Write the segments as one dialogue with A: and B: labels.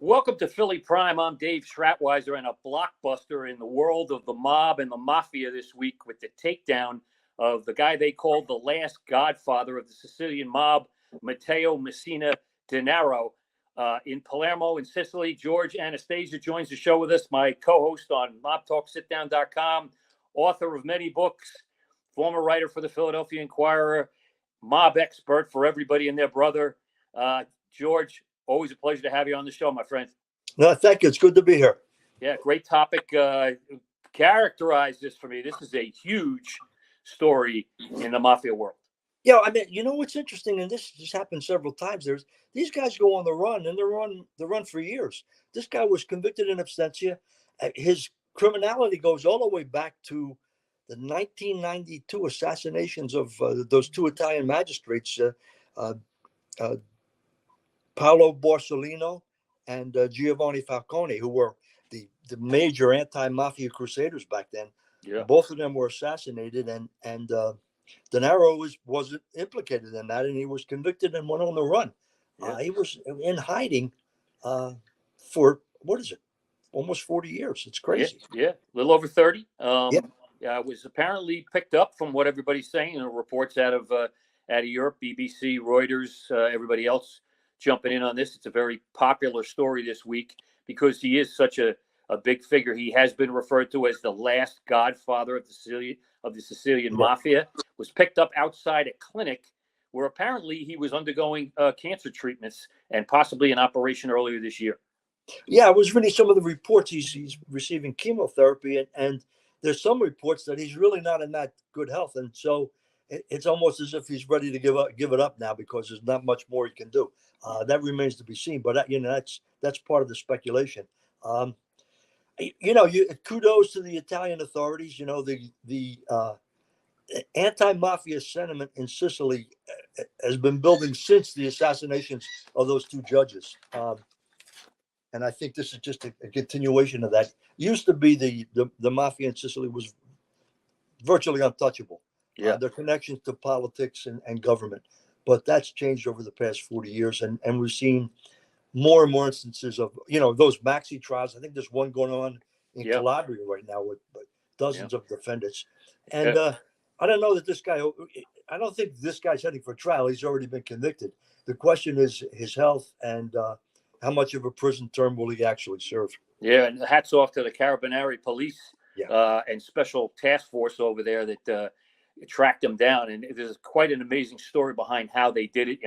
A: Welcome to Philly Prime. I'm Dave Schratweiser, and a blockbuster in the world of the mob and the mafia this week with the takedown of the guy they called the last godfather of the Sicilian mob, Matteo Messina Denaro. In Palermo, in Sicily, George Anastasia joins the show with us, my co-host on MobTalkSitDown.com, author of many books, former writer for the Philadelphia Inquirer, mob expert for everybody and their brother. George, always a pleasure to have you on the show, my friend.
B: No, thank you. It's good to be here.
A: Yeah, great topic. Characterize this for me. This is a huge story in the mafia world.
B: Yeah, I mean, you know what's interesting, and this has happened several times. These guys go on the run, and they run for years. This guy was convicted in absentia. His criminality goes all the way back to the 1992 assassinations of those two Italian magistrates, Paolo Borsellino and Giovanni Falcone, who were the major anti-mafia crusaders back then.
A: Yeah.
B: Both of them were assassinated, and Denaro wasn't implicated in that, and he was convicted and went on the run.
A: Yeah.
B: He was in hiding for, almost 40 years. It's crazy.
A: Yeah. A little over 30.
B: Yeah.
A: It was apparently picked up from what everybody's saying, reports out of Europe, BBC, Reuters, everybody else jumping in on this. It's a very popular story this week because he is such a big figure. He has been referred to as the last godfather of the Sicilian mafia. Was picked up outside a clinic where apparently he was undergoing cancer treatments and possibly an operation earlier this year.
B: Yeah, I was reading some of the reports. He's receiving chemotherapy, and there's some reports that he's really not in that good health, and so it's almost as if he's ready to give it up now because there's not much more he can do. That remains to be seen, but that's part of the speculation. Kudos to the Italian authorities. The anti-mafia sentiment in Sicily has been building since the assassinations of those two judges. And I think this is just a continuation of that. It used to be the mafia in Sicily was virtually untouchable.
A: Yeah.
B: Their connections to politics and government. But that's changed over the past 40 years. And we've seen more and more instances of, those maxi trials. I think there's one going on in Calabria right now with dozens of defendants. And I don't know that I don't think this guy's heading for trial. He's already been convicted. The question is his health and how much of a prison term will he actually serve?
A: Yeah, and hats off to the Carabinieri police and special task force over there that tracked him down. And there's quite an amazing story behind how they did it.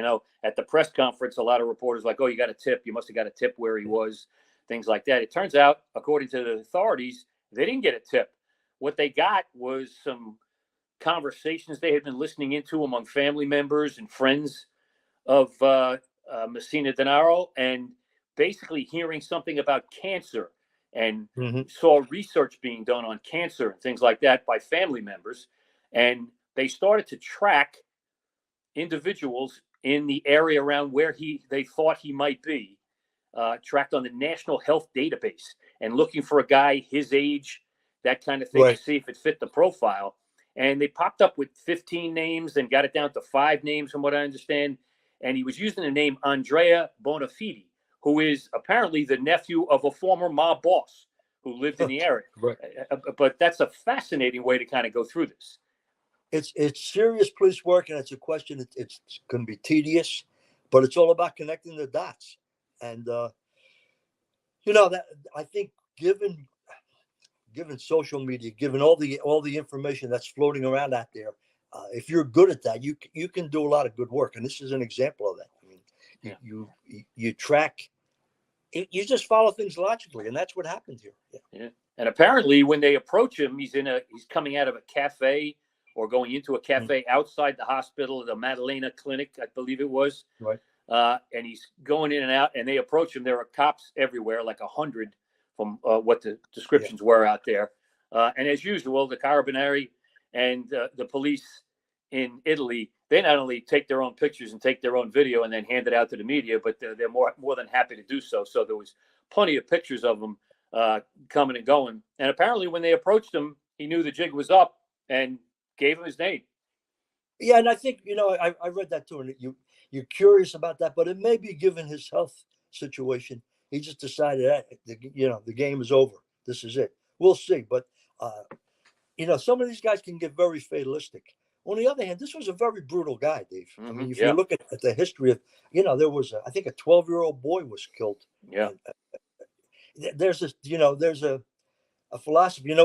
A: At the press conference, a lot of reporters were like, oh, you got a tip. You must have got a tip where he was, things like that. It turns out, according to the authorities, they didn't get a tip. What they got was some conversations they had been listening into among family members and friends of Messina Denaro, and basically hearing something about cancer, and saw research being done on cancer and things like that by family members. And they started to track individuals in the area around where they thought he might be, tracked on the National Health Database, and looking for a guy his age, that kind of thing, to see if it fit the profile. And they popped up with 15 names and got it down to 5 names from what I understand. And he was using the name Andrea Bonafide, who is apparently the nephew of a former mob boss who lived in the area. But that's a fascinating way to kind of go through this.
B: It's serious police work, and it's a question. It's going to be tedious, but it's all about connecting the dots. And that I think, given social media, given all the information that's floating around out there, if you're good at that, you can do a lot of good work. And this is an example of that. I mean, you track. You just follow things logically, and that's what happened here.
A: Yeah. And apparently, when they approach him, he's coming out of a cafe or going into a cafe outside the hospital, the Maddalena Clinic, I believe it was.
B: Right.
A: And he's going in and out, and they approach him. There are cops everywhere, like 100 from what the descriptions were out there. And as usual, the Carabinieri and the police in Italy, they not only take their own pictures and take their own video and then hand it out to the media, but they're more than happy to do so. So there was plenty of pictures of them coming and going. And apparently when they approached him, he knew the jig was up and gave him his name.
B: Yeah, and I think, I read that too, and you're curious about that, but it may be, given his health situation, he just decided that the game is over. This is it. We'll see. But some of these guys can get very fatalistic. On the other hand, this was a very brutal guy, Dave. I mean, if you look at the history of, there was, I think, a 12-year-old boy was killed.
A: Yeah.
B: There's a philosophy.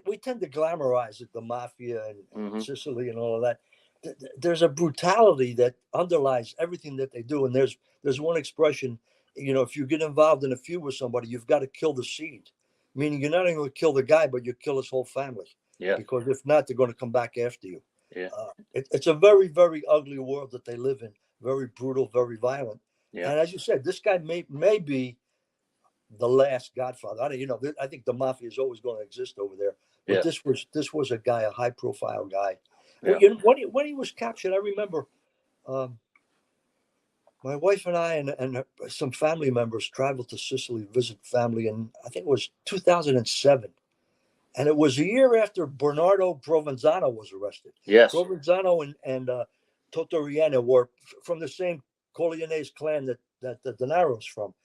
B: We tend to glamorize it, the mafia and Sicily and all of that. There's a brutality that underlies everything that they do. And there's one expression, if you get involved in a feud with somebody, you've got to kill the seed, meaning you're not only going to kill the guy, but you kill his whole family.
A: Yeah.
B: Because if not, they're going to come back after you.
A: Yeah.
B: It's a very, very ugly world that they live in. Very brutal, very violent.
A: Yeah.
B: And as you said, this guy may be the last Godfather. I think the mafia is always going to exist over there. But this was a guy, a high profile guy. Yeah. When he was captured, I remember my wife and I and some family members traveled to Sicily to visit family, and I think it was 2007. And it was a year after Bernardo Provenzano was arrested.
A: Yes.
B: Provenzano and Totoriana were from the same Corleone's clan that the Denaro's from.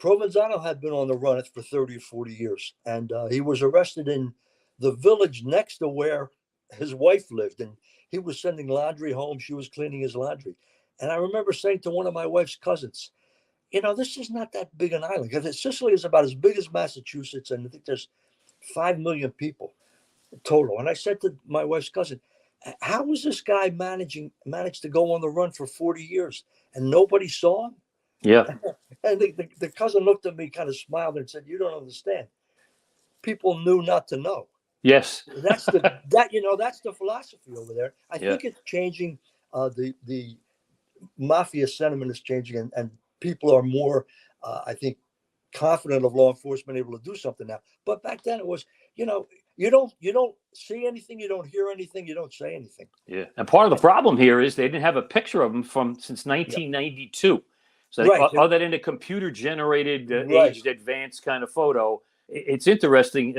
B: Provenzano had been on the run for 30 or 40 years, and he was arrested in the village next to where his wife lived, and he was sending laundry home. She was cleaning his laundry. And I remember saying to one of my wife's cousins, this is not that big an island. Sicily is about as big as Massachusetts, and I think there's 5 million people total. And I said to my wife's cousin, how was this guy managed to go on the run for 40 years and nobody saw him?
A: Yeah.
B: And the cousin looked at me, kind of smiled and said, you don't understand. People knew not to know.
A: Yes.
B: That's the philosophy over there. I think it's changing. The mafia sentiment is changing, and people are more, I think, confident of law enforcement able to do something now. But back then it was, you don't see anything, you don't hear anything, you don't say anything.
A: Yeah. And part of the problem here is they didn't have a picture of him since 1992. So other than a computer generated aged advanced kind of photo, it's interesting.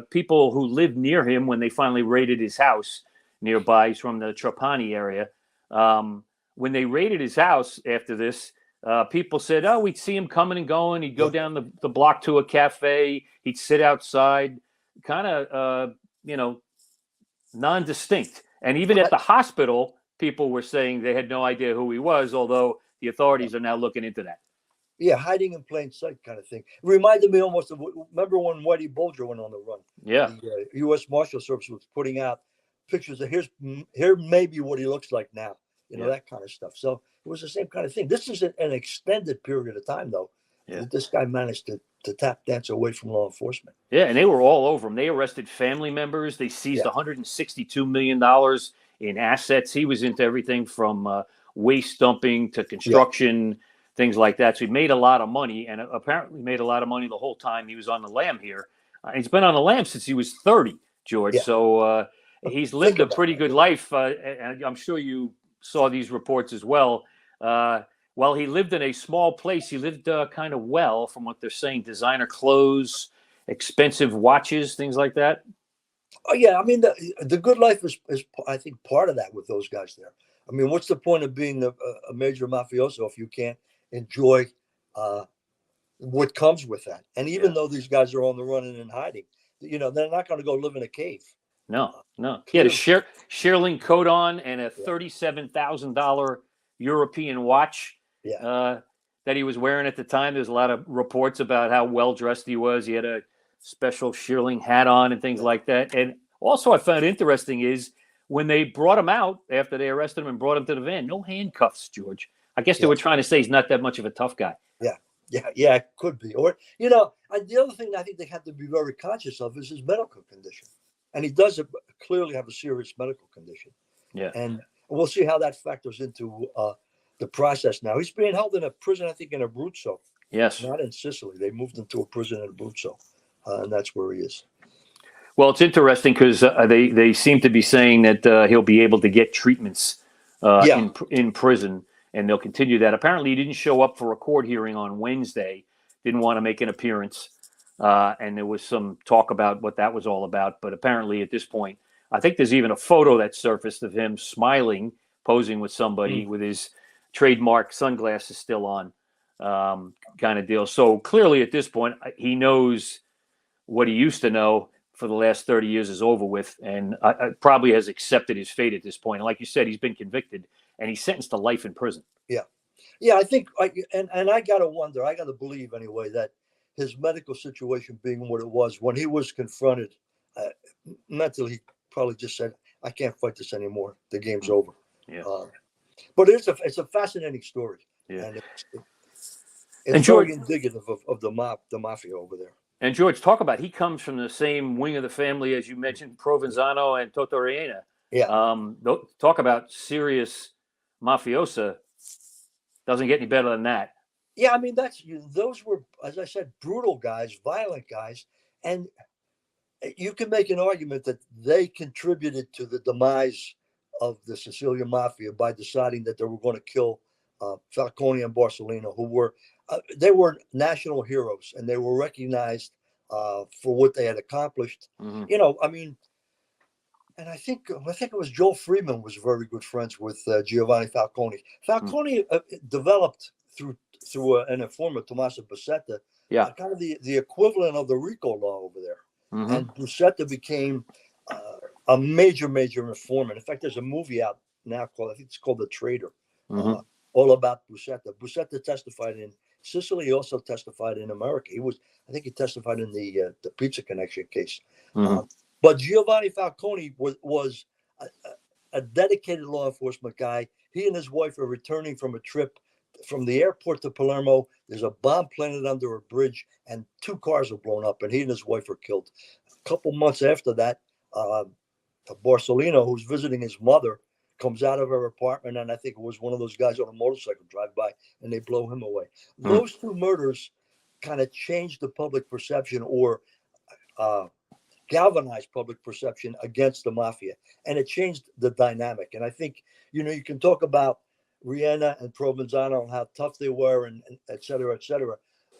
A: People who lived near him when they finally raided his house nearby, he's from the Trapani area. When they raided his house after this, people said, oh, we'd see him coming and going. He'd go down the block to a cafe. He'd sit outside, kind of, non-distinct. And even at the hospital, people were saying they had no idea who he was, although the authorities are now looking into that.
B: Yeah, hiding in plain sight kind of thing. It reminded me almost of, remember when Whitey Bulger went on the run?
A: Yeah.
B: The U.S. Marshal Service was putting out pictures of here may be what he looks like now. That kind of stuff. So it was the same kind of thing. This is an extended period of time, though, that this guy managed to tap dance away from law enforcement.
A: Yeah, and they were all over him. They arrested family members. They seized $162 million in assets. He was into everything from waste dumping to construction, things like that. So he made a lot of money, and apparently made a lot of money the whole time he was on the lam here. He's been on the lam since he was 30, George. Yeah. So he's lived a pretty good life, and I'm sure you saw these reports as well. While he lived in a small place, he lived kind of well, from what they're saying. Designer clothes, expensive watches, things like that.
B: Oh yeah, I mean the good life is I think part of that with those guys there. I mean, what's the point of being a major mafioso if you can't enjoy what comes with that? And even though these guys are on the run and in hiding, they're not going to go live in a cave.
A: No. He had a shearling coat on and a $37,000 European watch that he was wearing at the time. There's a lot of reports about how well dressed he was. He had a special shearling hat on and things like that. And also, I found interesting is when they brought him out after they arrested him and brought him to the van, no handcuffs, George. I guess they were trying to say he's not that much of a tough guy.
B: Yeah, it could be. Or the other thing I think they have to be very conscious of is his medical condition. And he does clearly have a serious medical condition. Yeah. And we'll see how that factors into the process now. He's being held in a prison, I think, in Abruzzo.
A: Yes.
B: Not in Sicily. They moved him to a prison in Abruzzo. And that's where he is.
A: Well, it's interesting because they seem to be saying that he'll be able to get treatments in prison, and they'll continue that. Apparently, he didn't show up for a court hearing on Wednesday, didn't want to make an appearance. And there was some talk about what that was all about. But apparently at this point, I think there's even a photo that surfaced of him smiling, posing with somebody with his trademark sunglasses still on. kind of deal. So clearly at this point, he knows what he used to know for the last 30 years is over with, and probably has accepted his fate at this point. And like you said, he's been convicted and he's sentenced to life in prison.
B: Yeah. Yeah, I think, and I got to wonder, I got to believe anyway, that his medical situation being what it was, when he was confronted, mentally, he probably just said, I can't fight this anymore. The game's over.
A: Yeah.
B: But it's a fascinating story.
A: Yeah.
B: And it's
A: George,
B: very indicative of the mafia over there.
A: And George, talk about, he comes from the same wing of the family, as you mentioned, Provenzano and Totoriena.
B: Yeah.
A: Talk about serious mafiosa. Doesn't get any better than that.
B: Yeah, I mean, those were, as I said, brutal guys, violent guys. And you can make an argument that they contributed to the demise of the Sicilian mafia by deciding that they were going to kill Falcone and Borsellino, who were they were national heroes, and they were recognized for what they had accomplished.
A: Mm-hmm.
B: You know, I mean, and I think it was Joel Freeman was very good friends with Giovanni Falcone. Falcone developed through an informant, Tommaso Buscetta, kind of the equivalent of the RICO law over there.
A: Mm-hmm.
B: And Buscetta became a major informant. In fact, there's a movie out now called, I think it's called The Traitor, all about Buscetta. Buscetta testified in Sicily. He also testified in America. I think he testified in the Pizza Connection case.
A: Mm-hmm.
B: But Giovanni Falcone was a dedicated law enforcement guy. He and his wife are returning from a trip from the airport to Palermo. There's a bomb planted under a bridge, and 2 cars are blown up, and he and his wife are killed. A couple months after that, Borsellino, who's visiting his mother, comes out of her apartment, and I think it was one of those guys on a motorcycle drive by, and they blow him away. Those 2 murders kind of changed the public perception, or galvanized public perception against the mafia, and it changed the dynamic. And I think, you can talk about Riena and Provenzano and how tough they were, and et cetera,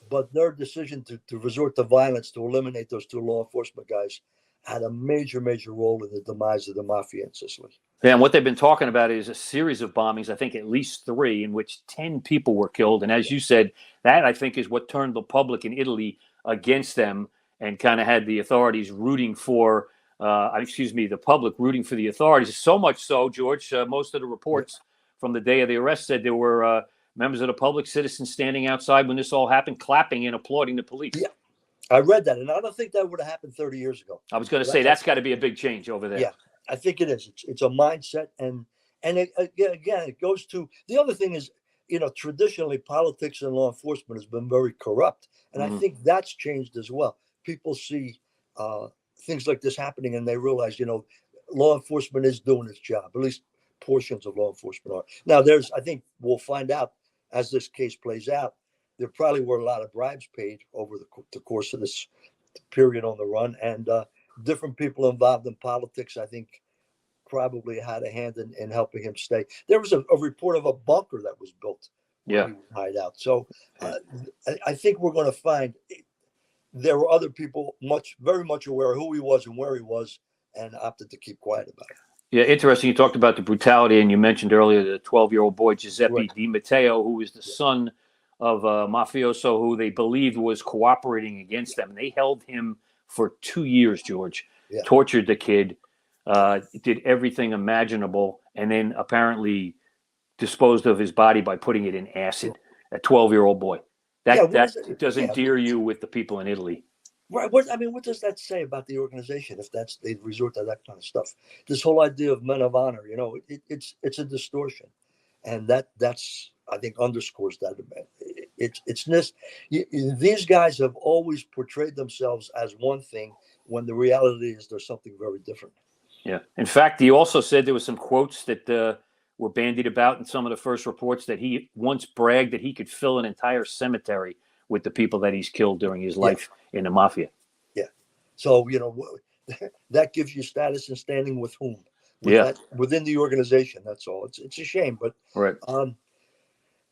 B: but their decision to resort to violence to eliminate those 2 law enforcement guys had a major role in the demise of the mafia in Sicily.
A: Yeah, and what they've been talking about is a series of bombings, I think at least 3, in which 10 people were killed. And as you said, that I think is what turned the public in Italy against them, and kind of had the authorities rooting for, the public rooting for the authorities. So much so, George, most of the reports from the day of the arrest said there were members of the public, citizens standing outside when this all happened, clapping and applauding the police.
B: Yeah, I read that, and I don't think that would have happened 30 years ago.
A: I was going to say, that's got to be a big change over there.
B: Yeah, I think it is. It's a mindset, and it goes to, the other thing is, traditionally politics and law enforcement has been very corrupt, and I think that's changed as well. People see things like this happening, and they realize, law enforcement is doing its job. At least portions of law enforcement are. Now, I think we'll find out as this case plays out, there probably were a lot of bribes paid over the course of this period on the run, and different people involved in politics, I think, probably had a hand in helping him stay. There was a report of a bunker that was built where he would hide out. So I think we're going to find there were other people very much aware of who he was and where he was, and opted to keep quiet about it.
A: Yeah, interesting. You talked about the brutality, and you mentioned earlier the 12-year-old boy, Giuseppe Di Matteo, who was the son of a mafioso who they believed was cooperating against them. They held him for 2 years, George, tortured the kid, did everything imaginable, and then apparently disposed of his body by putting it in acid. A 12-year-old boy. That does endear you with the people in Italy.
B: Right. What does that say about the organization if they resort to that kind of stuff? This whole idea of men of honor, it's a distortion, and that's I think underscores that. It's this. These guys have always portrayed themselves as one thing when the reality is there's something very different.
A: Yeah. In fact, he also said there were some quotes that were bandied about in some of the first reports that he once bragged that he could fill an entire cemetery with the people that he's killed during his life in the mafia.
B: Yeah. So, that gives you status and standing with whom? Within the organization. That's all. It's a shame. But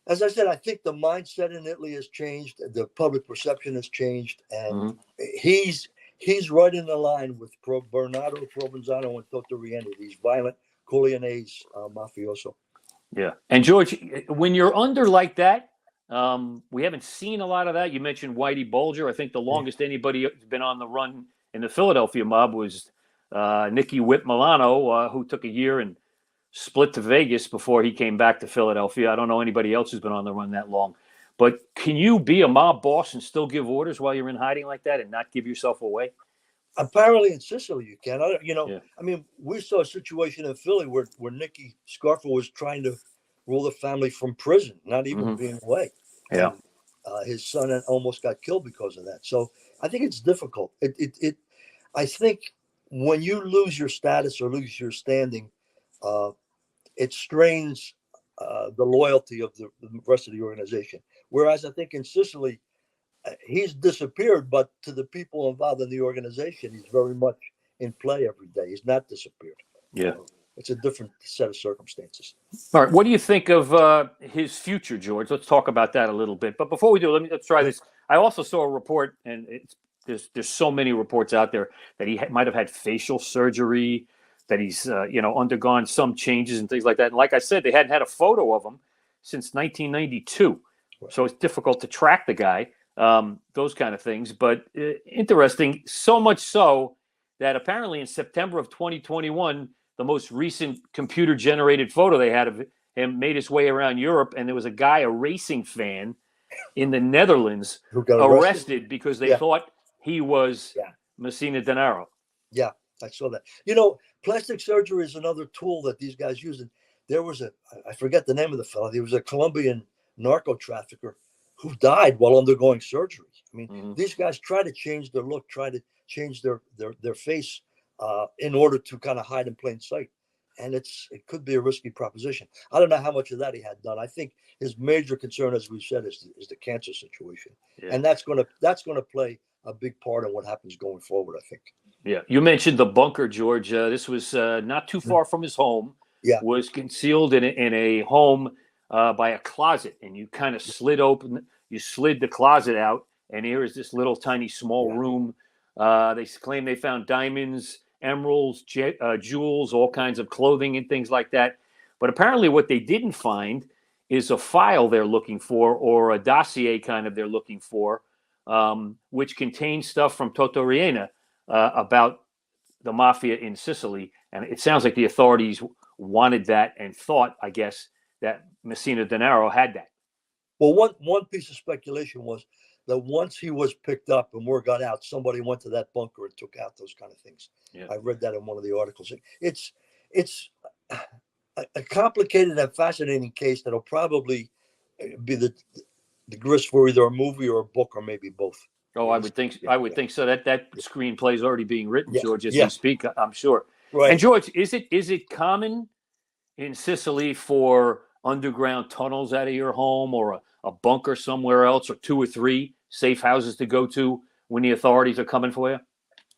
B: as I said, I think the mindset in Italy has changed. The public perception has changed. And he's right in the line with Bernardo Provenzano and Totoriena, these violent Corleonese mafioso.
A: Yeah. And George, when you're under like that, We haven't seen a lot of that. You mentioned Whitey Bulger. I think the longest anybody has been on the run in the Philadelphia mob was Nicky Whip Milano, who took a year and split to Vegas before he came back to Philadelphia. I don't know anybody else who's been on the run that long. But can you be a mob boss and still give orders while you're in hiding like that and not give yourself away?
B: Apparently in Sicily you can.
A: Yeah.
B: I mean, we saw a situation in Philly where Nicky Scarfa was trying to rule the family from prison, not even being away.
A: Yeah.
B: And, his son almost got killed because of that. So I think it's difficult. I think when you lose your status or lose your standing, it strains the loyalty of the rest of the organization. Whereas I think in Sicily, he's disappeared, but to the people involved in the organization, he's very much in play every day. He's not disappeared.
A: Yeah.
B: So it's a different set of circumstances.
A: All right. What do you think of his future, George? Let's talk about that a little bit. But before we do, let's try this. I also saw a report, and there's so many reports out there that he might have had facial surgery, that he's undergone some changes and things like that. And like I said, they hadn't had a photo of him since 1992, so it's difficult to track the guy. Those kind of things. But interesting, so much so that apparently in September of 2021, the most recent computer-generated photo they had of him made its way around Europe, and there was a guy, a racing fan in the Netherlands,
B: who got
A: arrested because they thought he was Messina Denaro.
B: Yeah, I saw that. Plastic surgery is another tool that these guys use. And there was I forget the name of the fellow. He was a Colombian narco trafficker who died while undergoing surgery. I mean, these guys try to change their look, try to change their face in order to kind of hide in plain sight. And it could be a risky proposition. I don't know how much of that he had done. I think his major concern, as we've said, is the cancer situation. Yeah. And that's going to play a big part in what happens going forward, I think.
A: Yeah. You mentioned the bunker, George. This was not too far from his home.
B: Yeah.
A: Was concealed in a home by a closet, and you kind of slid the closet out, and here is this little tiny small room. They claim they found diamonds, emeralds, jewels, all kinds of clothing and things like that. But apparently what they didn't find is a file they're looking for, or a dossier kind of they're looking for, which contains stuff from Totoriena about the mafia in Sicily. And it sounds like the authorities wanted that and thought, I guess, that Messina Denaro had that.
B: Well, one piece of speculation was that once he was picked up and word got out, somebody went to that bunker and took out those kind of things. Yeah. I read that in one of the articles. It's a complicated and fascinating case that'll probably be the grist for either a movie or a book, or maybe both.
A: Oh, I would think so. That screenplay is already being written, George, as we speak, I'm sure. Right. And George, is it common in Sicily for underground tunnels out of your home, or a bunker somewhere else, or 2 or 3 safe houses to go to when the authorities are coming for you?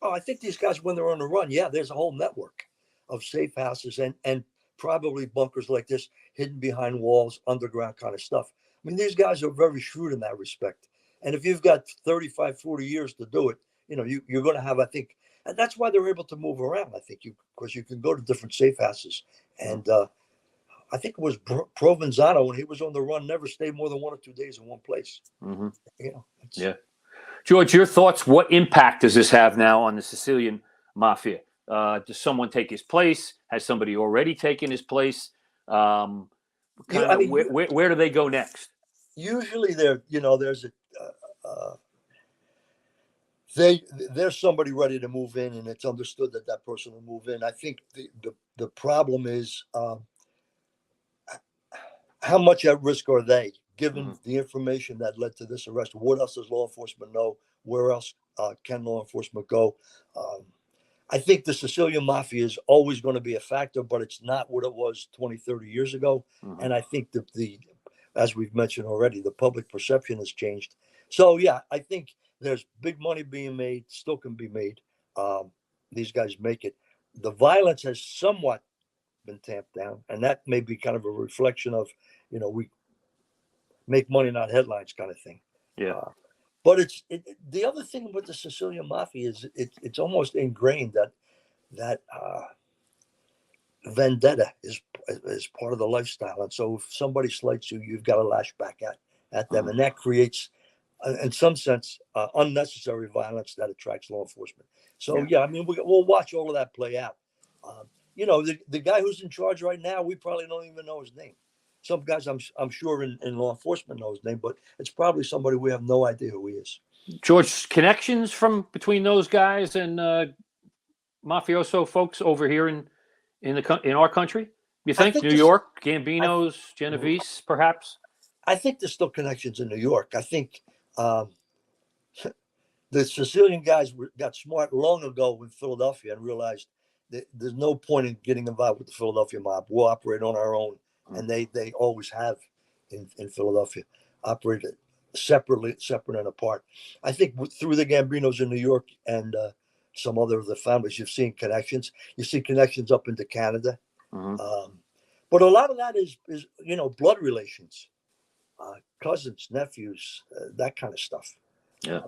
B: Oh, I think these guys, when they're on the run, there's a whole network of safe houses and probably bunkers like this hidden behind walls, underground kind of stuff. I mean, these guys are very shrewd in that respect. And if you've got 35, 40 years to do it, you're going to have, I think, and that's why they're able to move around. I think because you can go to different safe houses. And I think it was Provenzano, when he was on the run, never stayed more than 1 or 2 days in one place.
A: Mm-hmm. Yeah. George, your thoughts? What impact does this have now on the Sicilian mafia? Does someone take his place? Has somebody already taken his place? Where do they go next?
B: Usually, there's there's somebody ready to move in, and it's understood that person will move in. I think the problem is how much at risk are they, given the information that led to this arrest? What else does law enforcement know? Where else can law enforcement go? I think the Sicilian mafia is always going to be a factor, but it's not what it was 20, 30 years ago. Mm-hmm. And I think as we've mentioned already, the public perception has changed. So, I think there's big money being made, still can be made. These guys make it. The violence has somewhat been tamped down, and that may be kind of a reflection of, we make money, not headlines kind of thing.
A: Yeah.
B: But the other thing with the Sicilian mafia is it's almost ingrained that vendetta is part of the lifestyle. And so if somebody slights you, you've got to lash back at them, and that creates, in some sense, unnecessary violence that attracts law enforcement. So yeah, I mean, we'll watch all of that play out. The guy who's in charge right now, we probably don't even know his name. Some guys, I'm sure in law enforcement know his name, but it's probably somebody we have no idea who he is.
A: George, connections between those guys and mafioso folks over here in our country? You think New York, Gambinos, Genovese, perhaps?
B: I think there's still connections in New York. I think the Sicilian guys got smart long ago in Philadelphia and realized that there's no point in getting involved with the Philadelphia mob. We'll operate on our own, and they always have in Philadelphia, operated separate and apart. I think through the Gambinos in New York and some other of the families, you've seen connections. You see connections up into Canada, but a lot of that is blood relations, cousins, nephews, that kind of stuff.
A: Yeah.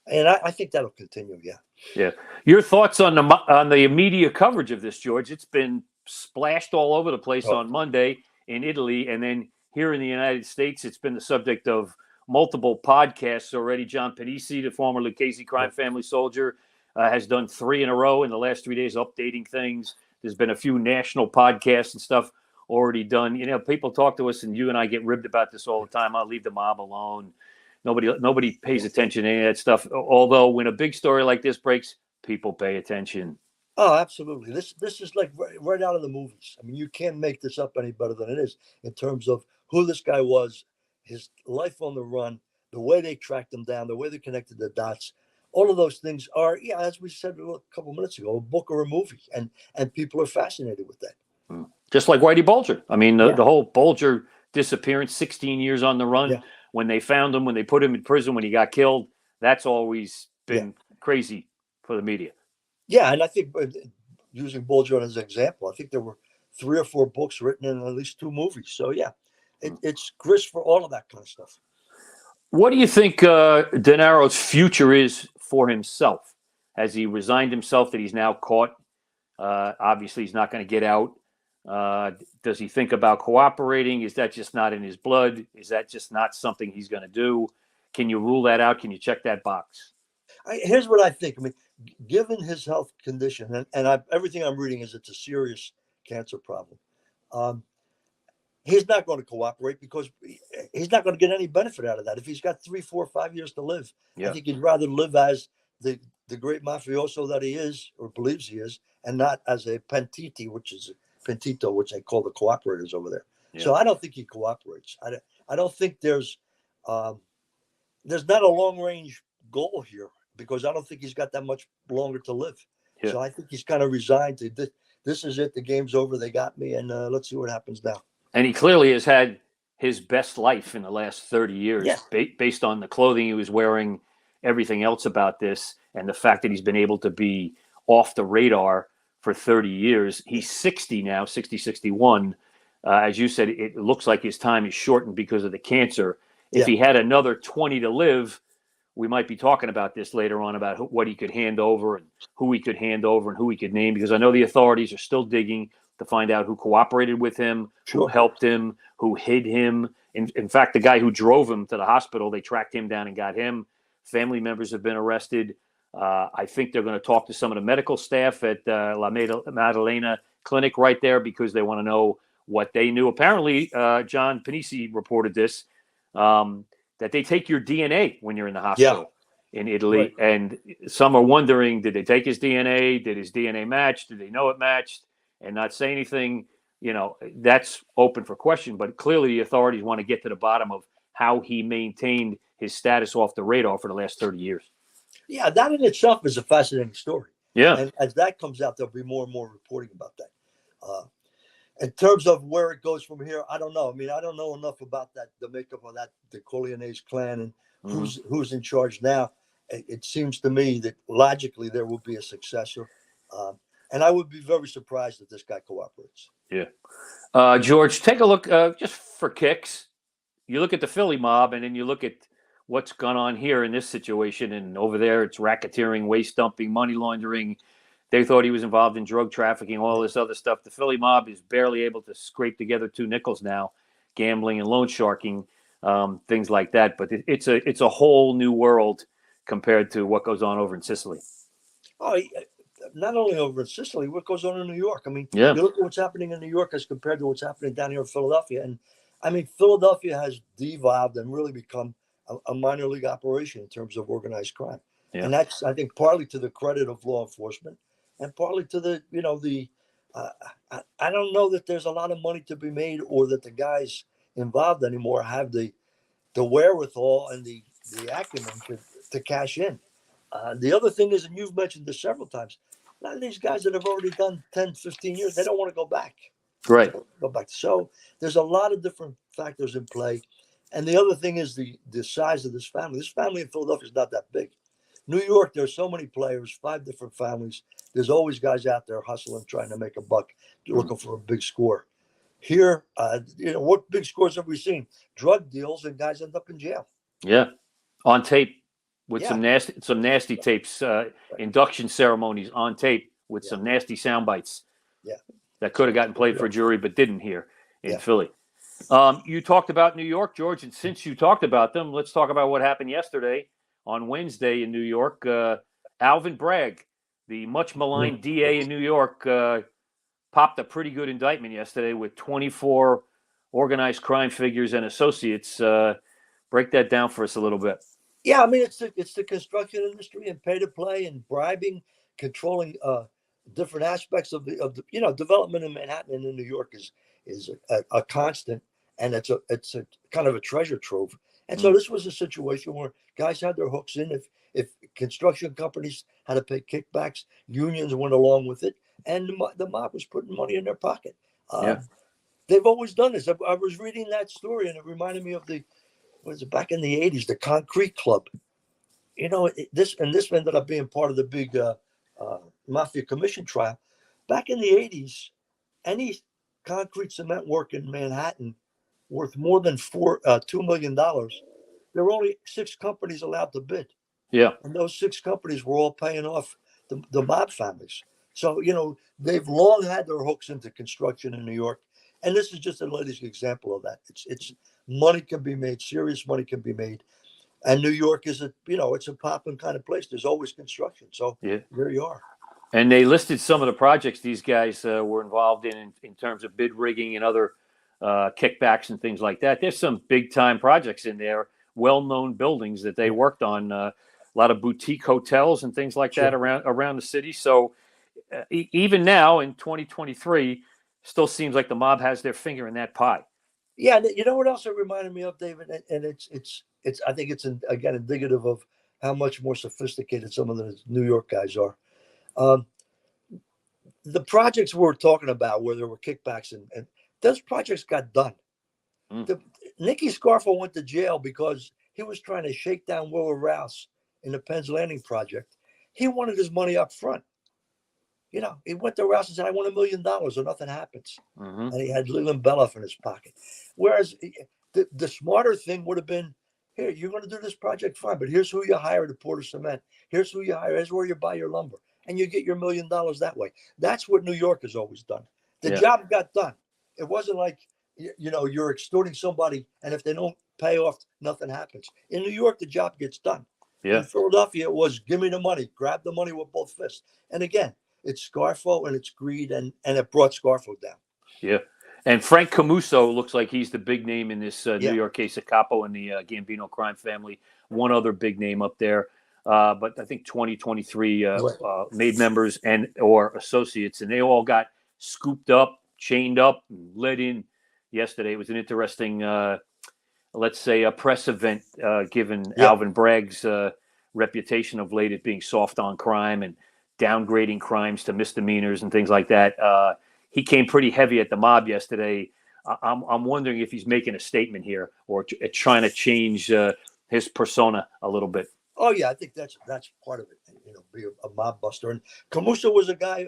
B: And I think that'll continue. Yeah.
A: Yeah. Your thoughts on the media coverage of this, George? It's been splashed all over the place on Monday in Italy, and then here in the United States, it's been the subject of multiple podcasts already. John Panisi, the former Lucchese crime family soldier, has done 3 in a row in the last 3 days, updating things. There's been a few national podcasts and stuff already done. People talk to us, and you and I get ribbed about this all the time. I'll leave the mob alone. Nobody pays attention to any of that stuff. Although when a big story like this breaks, people pay attention.
B: Oh, absolutely. This is like right out of the movies. I mean, you can't make this up any better than it is in terms of who this guy was, his life on the run, the way they tracked him down, the way they connected the dots. All of those things are, as we said a couple of minutes ago, a book or a movie, and people are fascinated with that.
A: Just like Whitey Bulger. I mean, the whole Bulger disappearance, 16 years on the run.
B: Yeah.
A: When they found him, when they put him in prison, when he got killed, that's always been crazy for the media.
B: Yeah, and I think using Bulger as an example, I think there were 3 or 4 books written and at least 2 movies. So yeah, it's grist for all of that kind of stuff.
A: What do you think Denaro's future is for himself? Has he resigned himself that he's now caught? Obviously, he's not going to get out. Does he think about cooperating? Is that just not in his blood? Is that just not something he's going to do? Can you rule that out? Can you check that box?
B: Here's what I think. I mean, given his health condition, and everything I'm reading is it's a serious cancer problem. He's not going to cooperate because he's not going to get any benefit out of that. If he's got 3, 4, 5 years to live, I think he'd rather live as the great mafioso that he is or believes he is, and not as a pentito, which they call the cooperators over there. Yeah. So I don't think he cooperates. I don't think there's not a long range goal here because I don't think he's got that much longer to live. Yeah. So I think he's kind of resigned to this is it. The game's over. They got me, and let's see what happens now.
A: And he clearly has had his best life in the last 30 years, based on the clothing he was wearing, everything else about this, and the fact that he's been able to be off the radar for 30 years. He's 60 now, 61. As you said, it looks like his time is shortened because of the cancer. If he had another 20 to live, we might be talking about this later on, about what he could hand over and who he could hand over and who he could name, because I know the authorities are still digging to find out who cooperated with him, who helped him, who hid him. In fact, the guy who drove him to the hospital, they tracked him down and got him. Family members have been arrested. I think they're going to talk to some of the medical staff at La Maddalena Clinic right there because they want to know what they knew. Apparently, John Panisi reported this, that they take your DNA when you're in the hospital in Italy. Right. And some are wondering, did they take his DNA? Did his DNA match? Did they know it matched and not say anything? That's open for question. But clearly the authorities want to get to the bottom of how he maintained his status off the radar for the last 30 years.
B: Yeah, that in itself is a fascinating story.
A: Yeah.
B: And as that comes out, there'll be more and more reporting about that. In terms of where it goes from here, I don't know. I mean, I don't know enough about the makeup of the Corleone's clan and who's in charge now. It seems to me that logically there will be a successor. And I would be very surprised if this guy cooperates.
A: Yeah. George, take a look, just for kicks. You look at the Philly mob and then you look at what's gone on here in this situation. And over there, it's racketeering, waste dumping, money laundering. They thought he was involved in drug trafficking, all this other stuff. The Philly mob is barely able to scrape together 2 nickels now, gambling and loan sharking. things like that. But it's a whole new world compared to what goes on over in Sicily.
B: Oh, not only over in Sicily, what goes on in New York? I mean,
A: Yeah.
B: you look at what's happening in New York as compared to what's happening down here in Philadelphia. And I mean, Philadelphia has devolved and really become a minor league operation in terms of organized crime.
A: Yeah.
B: And that's, I think, partly to the credit of law enforcement and partly to the, I don't know that there's a lot of money to be made or that the guys involved anymore have the wherewithal and the acumen to cash in. The other thing is, and you've mentioned this several times, a lot of these guys that have already done 10, 15 years, they don't want to go back.
A: Right.
B: Go back. So there's a lot of different factors in play. And the other thing is the size of this family. This family in Philadelphia is not that big. New York, there's so many players, 5 different families. There's always guys out there hustling, trying to make a buck, looking for a big score. Here, what big scores have we seen? Drug deals and guys end up in jail.
A: Yeah, on tape with
B: Yeah.
A: some nasty tapes, induction ceremonies on tape with some nasty sound bites.
B: Yeah,
A: that could have gotten played for a jury but didn't here in Philly. You talked about New York, George, and since you talked about them, let's talk about what happened yesterday on Wednesday in New York. Alvin Bragg, the much maligned DA in New York, popped a pretty good indictment yesterday with 24 organized crime figures and associates. Break that down for us a little bit.
B: Yeah, I mean, it's the construction industry and pay to play and bribing, controlling different aspects of the development in Manhattan and in New York is a constant, and it's a kind of a treasure trove. And so this was a situation where guys had their hooks in. If construction companies had to pay kickbacks, unions went along with it, and the mob was putting money in their pocket. They've always done this. I was reading that story, and it reminded me of back in the 80s, the Concrete Club. This ended up being part of the big Mafia commission trial. Back in the 80s, any concrete cement work in Manhattan worth more than $2 million, there were only 6 companies allowed to bid.
A: Yeah.
B: And those 6 companies were all paying off the mob families. So, they've long had their hooks into construction in New York. And this is just the latest example of that. It's money can be made, serious money can be made. And New York is it's a popping kind of place. There's always construction. So there you are.
A: And they listed some of the projects these guys were involved in terms of bid rigging and other kickbacks and things like that. There's some big time projects in there, well-known buildings that they worked on, a lot of boutique hotels and things like that around the city. So even now in 2023, still seems like the mob has their finger in that pie.
B: Yeah, you know what else it reminded me of, David? And it's I think it's again indicative of how much more sophisticated some of the New York guys are. The projects we're talking about where there were kickbacks and those projects got done. Nicky Scarfo went to jail because he was trying to shake down Wilbur Rouse in the Penn's Landing project. He wanted his money up front. He went to Rouse and said, I want $1 million or nothing happens. And he had Leland Beloff in his pocket. Whereas the smarter thing would have been, here, you're going to do this project, fine, but here's who you hire to pour the cement. Here's who you hire. Here's where you buy your lumber. And you get your $1 million that way. That's what New York has always done. The job got done. It wasn't like, you're extorting somebody, and if they don't pay off, nothing happens. In New York, the job gets done.
A: Yeah.
B: In Philadelphia, it was, give me the money. Grab the money with both fists. And again, it's Scarfo and it's greed, and it brought Scarfo down.
A: Yeah. And Frank Camuso looks like he's the big name in this New York case of Capo and the Gambino crime family. One other big name up there. But I think 2023 made members and or associates, and they all got scooped up, chained up, and led in yesterday. It was an interesting, let's say, a press event given Alvin Bragg's reputation of late at being soft on crime and downgrading crimes to misdemeanors and things like that. He came pretty heavy at the mob yesterday. I'm wondering if he's making a statement here or trying to change his persona a little bit.
B: Oh yeah, I think that's part of it. Be a mob buster. And Camuso was a guy.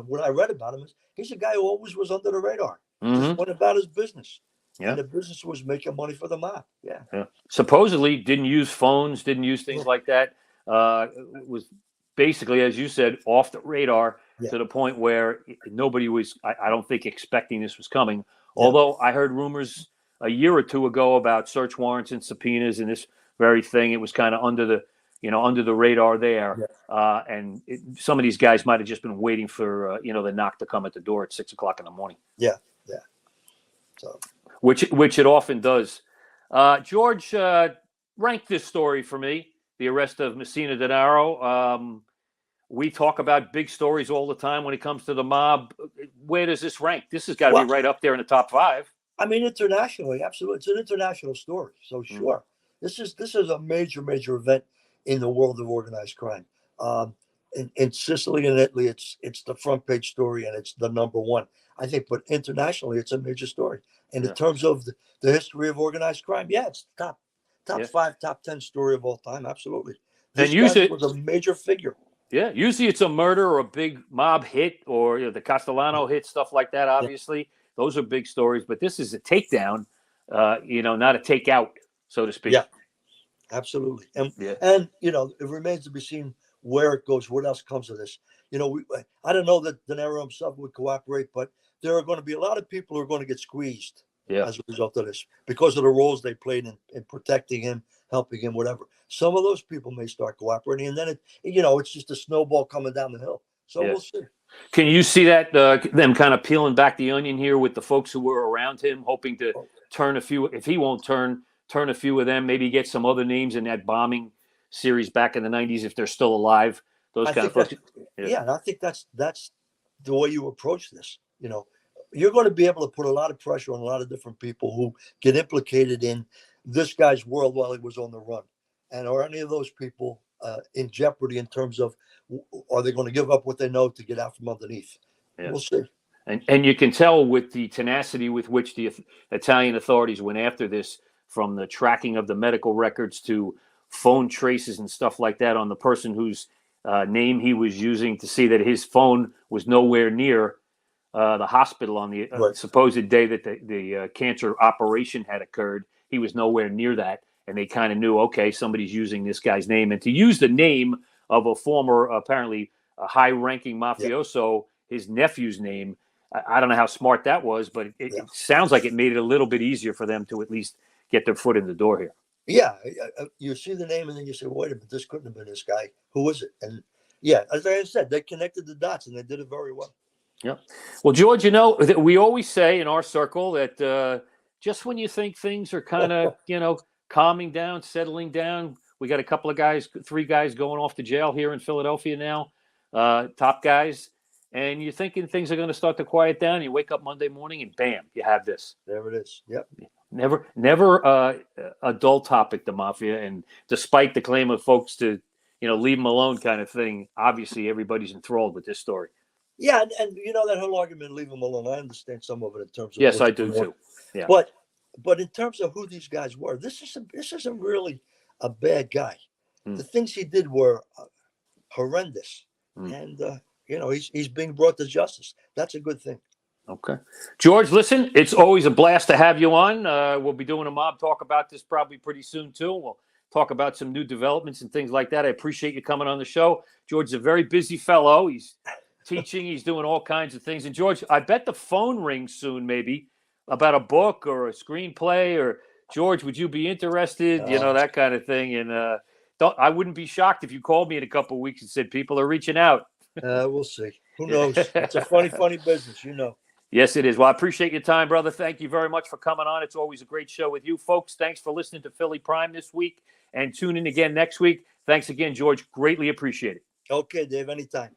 B: What I read about him is he's a guy who always was under the radar. Just went about his business. Yeah. And the business was making money for the mob. Yeah.
A: Supposedly didn't use phones, didn't use things like that. Was basically, as you said, off the radar to the point where nobody was, I don't think, expecting this was coming. Although I heard rumors a year or two ago about search warrants and subpoenas and this very thing. It was kind of under the radar there.
B: Yeah.
A: And some of these guys might have just been waiting for, the knock to come at the door at 6 o'clock in the morning.
B: Yeah. Yeah. So,
A: which it often does. George, rank this story for me, the arrest of Messina Denaro. We talk about big stories all the time when it comes to the mob. Where does this rank? This has got to be right up there in the top 5.
B: I mean, internationally, absolutely. It's an international story. So sure. This is a major event in the world of organized crime. In Sicily and Italy, it's the front page story and it's the number one, I think. But internationally, it's a major story. And in terms of the history of organized crime, it's top 5, top 10 story of all time. Absolutely. This guy was a major figure.
A: Yeah, usually it's a murder or a big mob hit or the Castellano hit, stuff like that. Obviously, those are big stories. But this is a takedown, not a takeout, so to speak.
B: Yeah, absolutely. And it remains to be seen where it goes. What else comes of this? I don't know that Denaro himself would cooperate, but there are going to be a lot of people who are going to get squeezed as a result of this because of the roles they played in protecting him, helping him, whatever. Some of those people may start cooperating, and then it's just a snowball coming down the hill. So we'll see.
A: Can you see that them kind of peeling back the onion here with the folks who were around him, hoping to turn a few? If he won't turn a few of them, maybe get some other names in that bombing series back in the 90s if they're still alive. Those kind of folks.
B: And I think that's the way you approach this. You're going to be able to put a lot of pressure on a lot of different people who get implicated in this guy's world while he was on the run. And are any of those people in jeopardy in terms of, are they going to give up what they know to get out from underneath? We'll see.
A: And you can tell with the tenacity with which the Italian authorities went after this, from the tracking of the medical records to phone traces and stuff like that on the person whose name he was using, to see that his phone was nowhere near the hospital on the supposed day that the cancer operation had occurred. He was nowhere near that. And they kind of knew, okay, somebody's using this guy's name. And to use the name of a former, apparently a high-ranking mafioso, his nephew's name, I don't know how smart that was, but it sounds like it made it a little bit easier for them to at least get their foot in the door here.
B: Yeah, you see the name and then you say, wait a minute, this couldn't have been this guy. Who was it? And as I said, they connected the dots and they did it very well.
A: Yeah. Well, George, we always say in our circle that just when you think things are kind of, calming down, settling down, we got a couple of guys, 3 guys going off to jail here in Philadelphia now, top guys, and you're thinking things are going to start to quiet down. You wake up Monday morning and bam, you have this.
B: There it is. Yep.
A: Never a dull topic, the Mafia, and despite the claim of folks to, leave them alone kind of thing, obviously everybody's enthralled with this story.
B: Yeah, and that whole argument, leave them alone, I understand some of it in terms of.
A: Yes, I do too. Yeah.
B: But in terms of who these guys were, this isn't really a bad guy. The things he did were horrendous, and he's being brought to justice. That's a good thing.
A: Okay, George, listen, it's always a blast to have you on. We'll be doing a mob talk about this probably pretty soon too. We'll talk about some new developments and things like that. I appreciate you coming on the show. George is a very busy fellow. He's teaching. He's doing all kinds of things. And George, I bet the phone rings soon, maybe, about a book or a screenplay, or George, would you be interested? That kind of thing. And I wouldn't be shocked if you called me in a couple of weeks and said people are reaching out.
B: We'll see. Who knows? It's a funny business,
A: Yes, it is. Well, I appreciate your time, brother. Thank you very much for coming on. It's always a great show with you folks. Thanks for listening to Philly Prime this week, and tune in again next week. Thanks again, George. Greatly appreciate it.
B: Okay, Dave. Anytime.